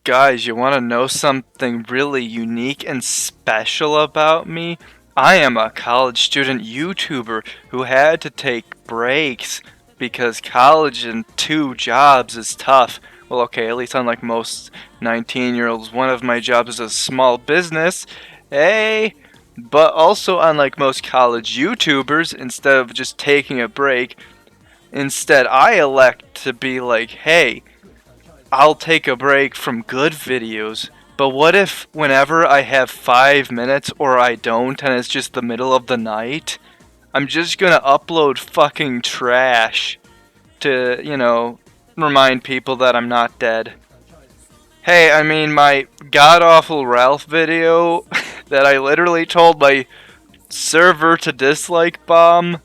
Guys, you want to know something really unique and special about me? I am a college student YouTuber who had to take breaks because college and 2 jobs is tough. Well, okay, at least unlike most 19-year-olds, one of my jobs is a small business. Hey! But also, unlike most college YouTubers, instead of just taking a break, instead I elect to be like, hey, I'll take a break from good videos, but what if whenever I have 5 minutes or I don't and it's just the middle of the night, I'm just gonna upload fucking trash to, remind people that I'm not dead. Hey, I mean, my god-awful Ralph video that I literally told my server to dislike bomb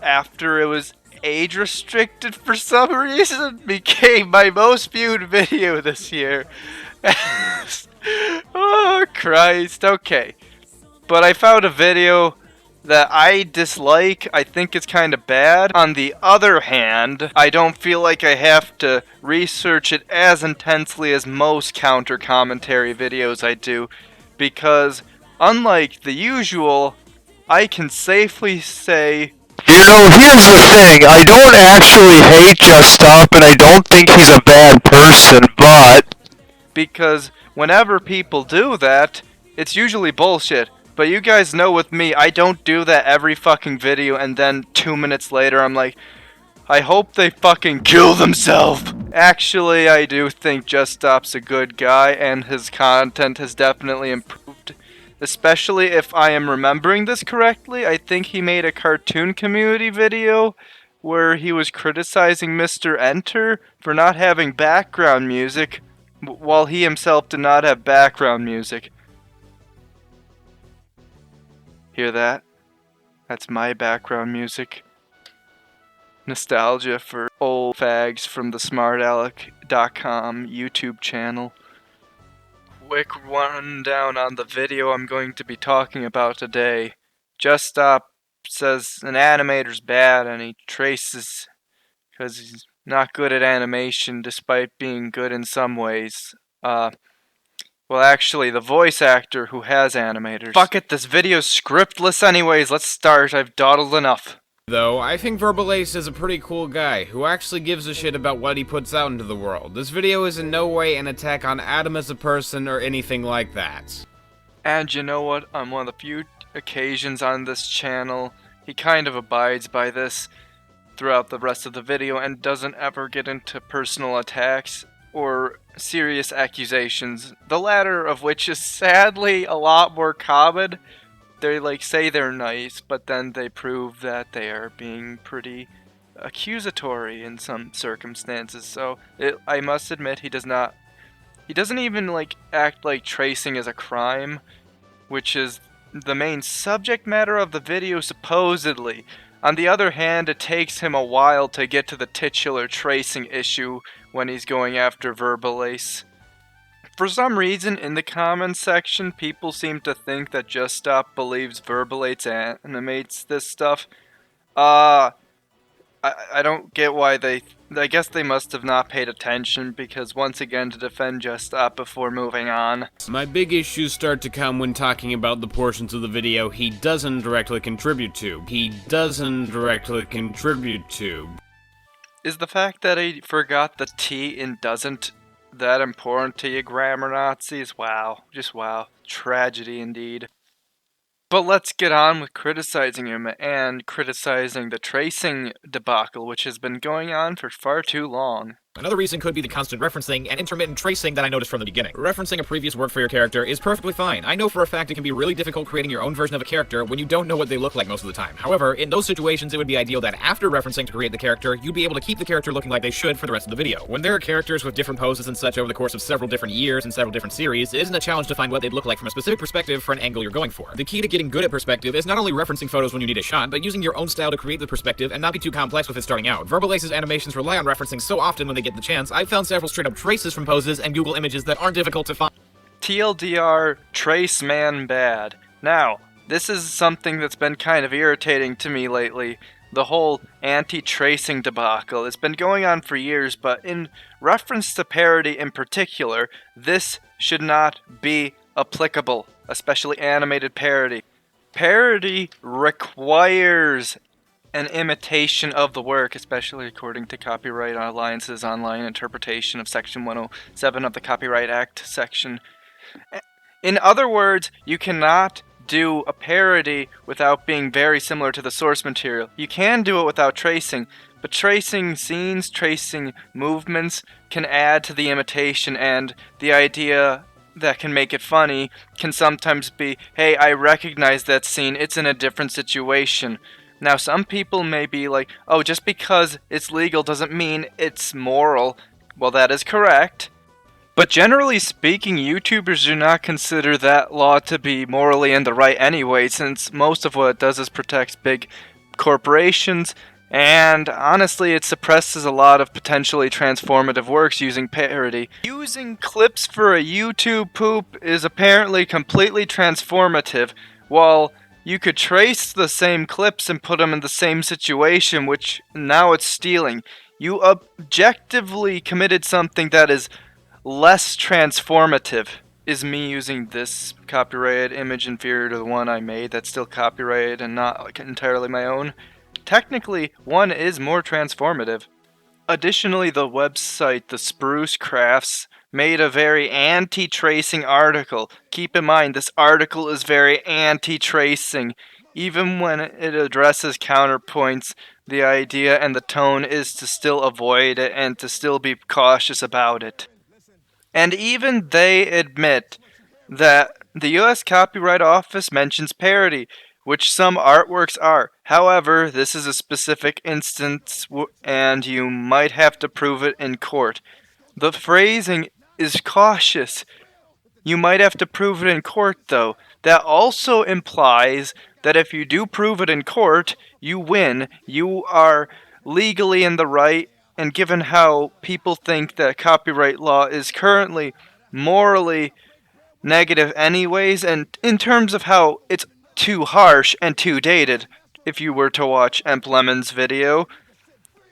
after it was age restricted for some reason became my most viewed video this year. Oh Christ, okay. But I found a video that I dislike. I think it's kind of bad. On the other hand, I don't feel like I have to research it as intensely as most counter commentary videos I do, because unlike the usual, I can safely say, Here's the thing. I don't actually hate Just Stop, and I don't think he's a bad person, but because whenever people do that, it's usually bullshit. But you guys know with me, I don't do that every fucking video and then 2 minutes later I'm like, I hope they fucking kill themselves. Actually, I do think Just Stop's a good guy and his content has definitely improved. Especially if I am remembering this correctly, I think he made a cartoon community video where he was criticizing Mr. Enter for not having background music, while he himself did not have background music. Hear that? That's my background music. Nostalgia for old fags from the smartalec.com YouTube channel. Quick rundown on the video I'm going to be talking about today. Just Stop says an animator's bad and he traces because he's not good at animation despite being good in some ways. Well, actually, the voice actor who has animators. Fuck it, this video's scriptless anyways, let's start, I've dawdled enough. Though, I think Verbalase is a pretty cool guy, who actually gives a shit about what he puts out into the world. This video is in no way an attack on Adam as a person or anything like that. And you know what, on one of the few occasions on this channel, he kind of abides by this throughout the rest of the video and doesn't ever get into personal attacks or serious accusations, the latter of which is sadly a lot more common. They say they're nice, but then they prove that they are being pretty accusatory in some circumstances. So I must admit he doesn't even act like tracing is a crime, which is the main subject matter of the video supposedly. On the other hand, it takes him a while to get to the titular tracing issue when he's going after Verbalase. For some reason, in the comments section, people seem to think that Just Stop believes Verbalase animates this stuff. I don't get why I guess they must have not paid attention, because once again, to defend Just Stop before moving on. My big issues start to come when talking about the portions of the video he doesn't directly contribute to. Is the fact that I forgot the T in doesn't that important to you, grammar Nazis? Wow. Just wow. Tragedy indeed. But let's get on with criticizing him and criticizing the tracing debacle, which has been going on for far too long. Another reason could be the constant referencing and intermittent tracing that I noticed from the beginning. Referencing a previous work for your character is perfectly fine. I know for a fact it can be really difficult creating your own version of a character when you don't know what they look like most of the time. However, in those situations it would be ideal that after referencing to create the character, you'd be able to keep the character looking like they should for the rest of the video. When there are characters with different poses and such over the course of several different years and several different series, it isn't a challenge to find what they'd look like from a specific perspective for an angle you're going for. The key to getting good at perspective is not only referencing photos when you need a shot, but using your own style to create the perspective and not be too complex with it starting out. Verbalase's animations rely on referencing so often when they get the chance, I've found several straight up traces from poses and Google images that aren't difficult to find. TLDR, trace man bad. Now, this is something that's been kind of irritating to me lately. the whole anti-tracing debacle. It's been going on for years, but in reference to parody in particular, this should not be applicable, especially animated parody. Parody requires an imitation of the work, especially according to Copyright Alliance's online interpretation of Section 107 of the Copyright Act section. In other words, you cannot do a parody without being very similar to the source material. You can do it without tracing, but tracing scenes, tracing movements can add to the imitation, and the idea that can make it funny can sometimes be, hey, I recognize that scene, it's in a different situation. Now, some people may be like, oh, just because it's legal doesn't mean it's moral. Well, that is correct. But generally speaking, YouTubers do not consider that law to be morally in the right anyway, since most of what it does is protect big corporations, and honestly, it suppresses a lot of potentially transformative works using parody. Using clips for a YouTube poop is apparently completely transformative, while you could trace the same clips and put them in the same situation, which now it's stealing. You objectively committed something that is less transformative. Is me using this copyrighted image inferior to the one I made that's still copyrighted and not entirely my own? Technically, one is more transformative. Additionally, the website The Spruce Crafts made a very anti-tracing article. Keep in mind, this article is very anti-tracing. Even when it addresses counterpoints, the idea and the tone is to still avoid it and to still be cautious about it. And even they admit that the US Copyright Office mentions parody, which some artworks are. However, this is a specific instance and you might have to prove it in court. The phrasing is cautious. You might have to prove it in court, though. That also implies that if you do prove it in court, you win. You are legally in the right, and given how people think that copyright law is currently morally negative anyways, and in terms of how it's too harsh and too dated, if you were to watch Emp Lemon's video,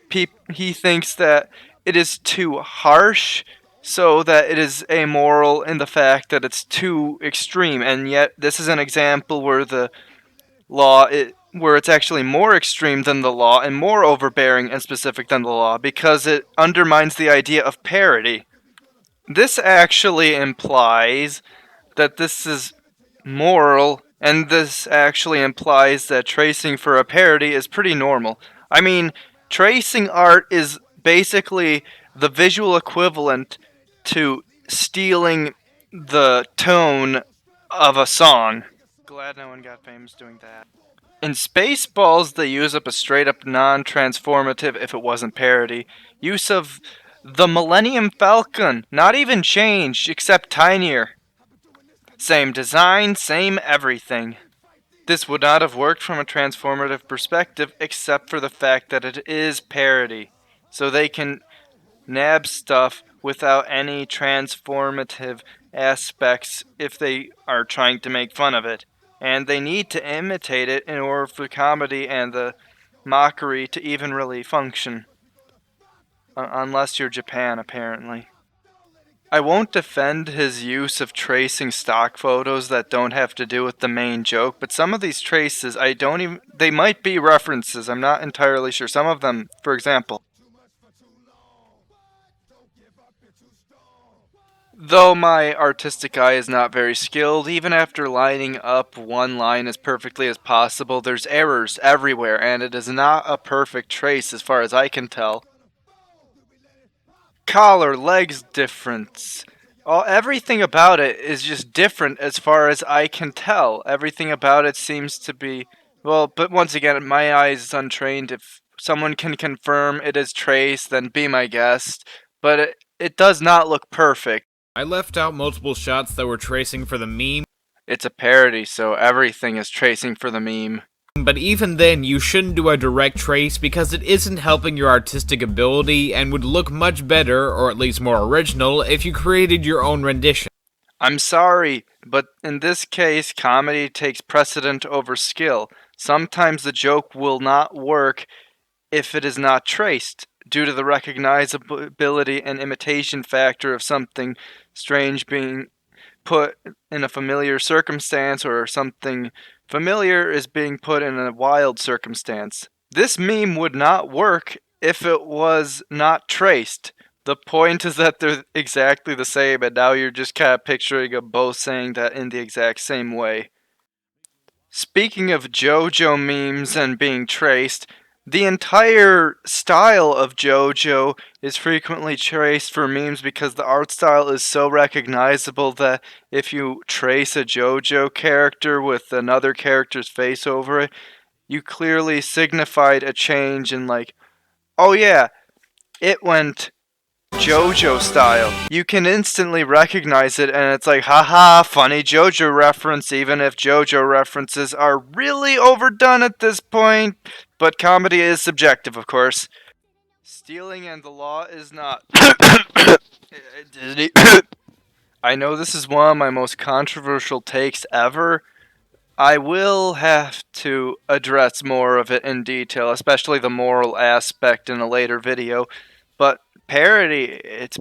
he thinks that it is too harsh, so that it is amoral in the fact that it's too extreme, and yet this is an example where the law, where it's actually more extreme than the law and more overbearing and specific than the law, because it undermines the idea of parody. This actually implies that this is moral, and this actually implies that tracing for a parody is pretty normal. I mean, tracing art is basically the visual equivalent to stealing the tone of a song. Glad no one got famous doing that. In Spaceballs, they use up a straight-up non-transformative, if it wasn't parody, use of the Millennium Falcon. Not even changed, except tinier. Same design, same everything. This would not have worked from a transformative perspective, except for the fact that it is parody. So they can nab stuff without any transformative aspects if they are trying to make fun of it. And they need to imitate it in order for comedy and the mockery to even really function. Unless you're Japan, apparently. I won't defend his use of tracing stock photos that don't have to do with the main joke, but some of these traces, they might be references, I'm not entirely sure. Some of them, for example. Though my artistic eye is not very skilled, even after lining up one line as perfectly as possible, there's errors everywhere, and it is not a perfect trace as far as I can tell. Collar, legs difference. Everything about it is just different as far as I can tell. Everything about it seems to be, well, but once again, my eye is untrained. If someone can confirm it is trace, then be my guest. But it does not look perfect. I left out multiple shots that were tracing for the meme. It's a parody, so everything is tracing for the meme. But even then, you shouldn't do a direct trace because it isn't helping your artistic ability and would look much better, or at least more original, if you created your own rendition. I'm sorry, but in this case, comedy takes precedent over skill. Sometimes the joke will not work if it is not traced, due to the recognizability and imitation factor of something strange being put in a familiar circumstance or something familiar is being put in a wild circumstance. This meme would not work if it was not traced. The point is that they're exactly the same, and now you're just kind of picturing them both saying that in the exact same way. Speaking of JoJo memes and being traced, the entire style of JoJo is frequently traced for memes because the art style is so recognizable that if you trace a JoJo character with another character's face over it, you clearly signified a change in, like, oh yeah, it went JoJo style. You can instantly recognize it, and it's like, haha, funny JoJo reference, even if JoJo references are really overdone at this point. But comedy is subjective, of course. Stealing and the law is not. I know this is one of my most controversial takes ever. I will have to address more of it in detail, especially the moral aspect in a later video. But parody, it's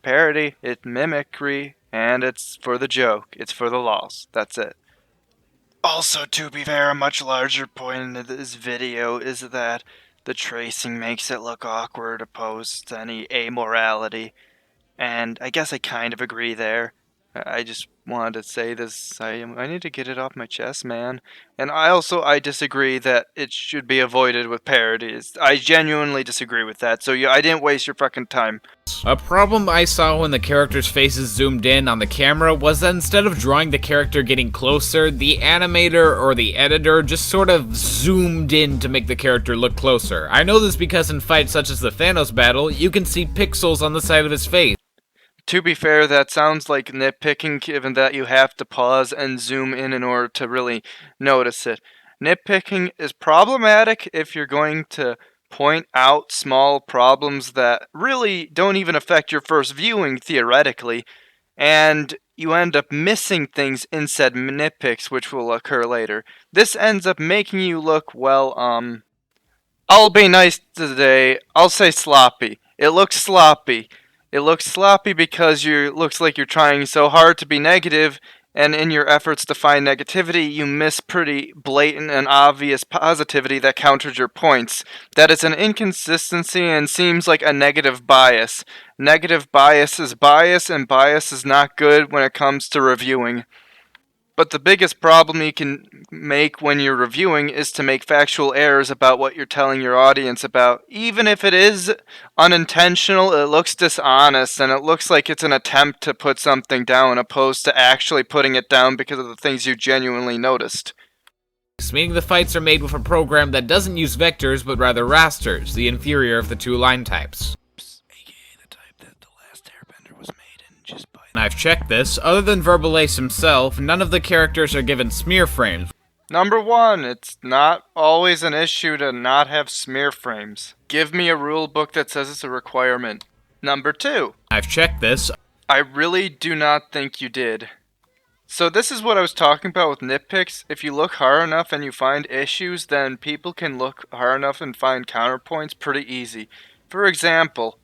mimicry, and it's for the joke. It's for the loss. That's it. Also, to be fair, a much larger point in this video is that the tracing makes it look awkward opposed to any amorality. And I guess I kind of agree there. I just wanted to say this. I need to get it off my chest, man. And I disagree that it should be avoided with parodies. I genuinely disagree with that. So yeah, I didn't waste your fucking time. A problem I saw when the characters' faces zoomed in on the camera was that instead of drawing the character getting closer, the animator or the editor just sort of zoomed in to make the character look closer. I know this because in fights such as the Thanos battle, you can see pixels on the side of his face. To be fair, that sounds like nitpicking, given that you have to pause and zoom in order to really notice it. Nitpicking is problematic if you're going to point out small problems that really don't even affect your first viewing, theoretically, and you end up missing things in said nitpicks, which will occur later. This ends up making you look, well, I'll be nice today, I'll say sloppy. It looks sloppy. It looks sloppy because looks like you're trying so hard to be negative, and in your efforts to find negativity, you miss pretty blatant and obvious positivity that counters your points. That is an inconsistency and seems like a negative bias. Negative bias is bias, and bias is not good when it comes to reviewing. But the biggest problem you can make when you're reviewing is to make factual errors about what you're telling your audience about. Even if it is unintentional, it looks dishonest, and it looks like it's an attempt to put something down opposed to actually putting it down because of the things you genuinely noticed. Meaning the fights are made with a program that doesn't use vectors but rather rasters, the inferior of the two line types. I've checked this. Other than Verbalase himself, none of the characters are given smear frames. Number 1, it's not always an issue to not have smear frames. Give me a rule book that says it's a requirement. Number 2, I've checked this. I really do not think you did. So this is what I was talking about with nitpicks. If you look hard enough and you find issues, then people can look hard enough and find counterpoints pretty easy. For example,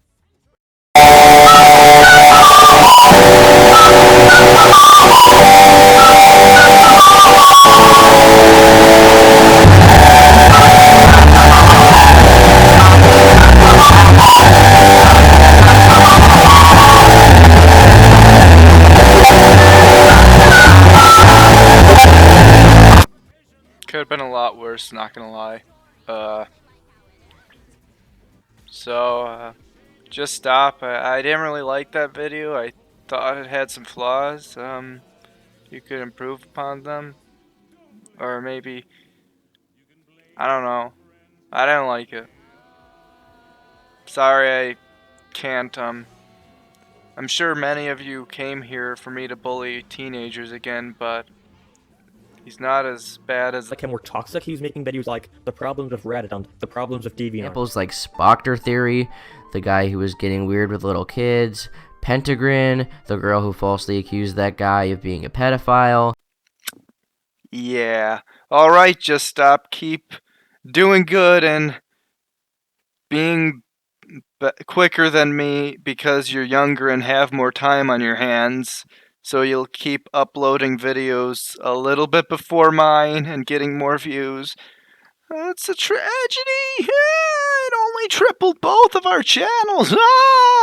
could have been a lot worse, not gonna lie. Just stop. I didn't really like that video. I thought it had some flaws. You could improve upon them. Or maybe, I don't know. I didn't like it. Sorry, I can't, I'm sure many of you came here for me to bully teenagers again, but he's not as bad as... Like him more toxic, he was making videos like the problems of Reddit and the problems of DeviantArt. Examples like Spockter Theory, the guy who was getting weird with little kids, Pentagrin, the girl who falsely accused that guy of being a pedophile. Yeah. Alright, just stop, keep doing good, and being quicker than me because you're younger and have more time on your hands. So you'll keep uploading videos a little bit before mine and getting more views. It's a tragedy. It only tripled both of our channels. Ah!